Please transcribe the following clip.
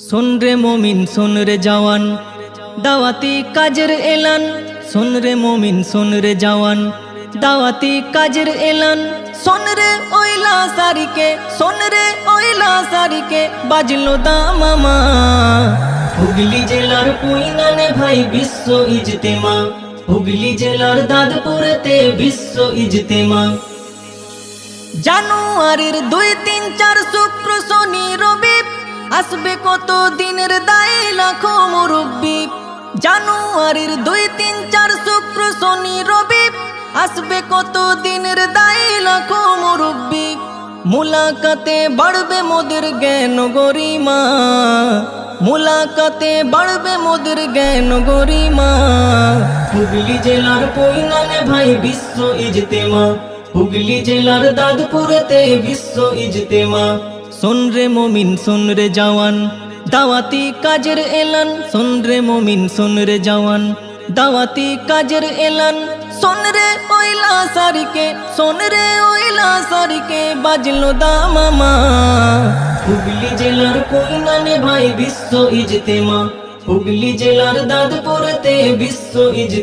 শোন রে মমিন শোন রে জওয়ান, দাওয়াতি কাজের এলান। শোন রে মমিন শোন রে জওয়ান, দাওয়াতি কাজের এলান। শোন রে ওইলা সারিকে, শোন রে ওইলা সারিকে, বাজলো দামামা। হুগলি জেলার কুইনানে ভাই বিশ্ব ইজতেমা, হুগলি জেলার দাদপুরেতে বিশ্ব ইজতেমা। জানুয়ারির 2, 3, 4 শুক্র শনি রবি, আসবে কত দিনের দায় লাখো মুরব্বি। জানুয়ারির 2, 3, 4 শুক্র শনি রবি, আসবে কত দিনের দায় লাখো মুরব্বি। মুলাকাতে বাড়বে মোদের জ্ঞান গরিমা, মুলাকাতে বাড়বে মোদের জ্ঞান গরিমা। হুগলি জেলার কুইনানে ভাই বিশ্ব ইজতেমা, হুগলি জেলার দাদপুরেতে বিশ্ব ইজতেমা। শোন রে মমিন শোন রে জওয়ান, দাওয়াতি কাজের এলান। শোন রে মমিন শোন রে জওয়ান, দাওয়াতি কাজের এলান। শোন রে ওইলা সারিকে, শোন রে ওইলা সারিকে, বাজলো দামামা। হুগলি জেলার কুইনানে ভাই বিশ্ব ইজতেমা, হুগলি জেলার দাদপুরেতে বিশ্ব ইজতেমা।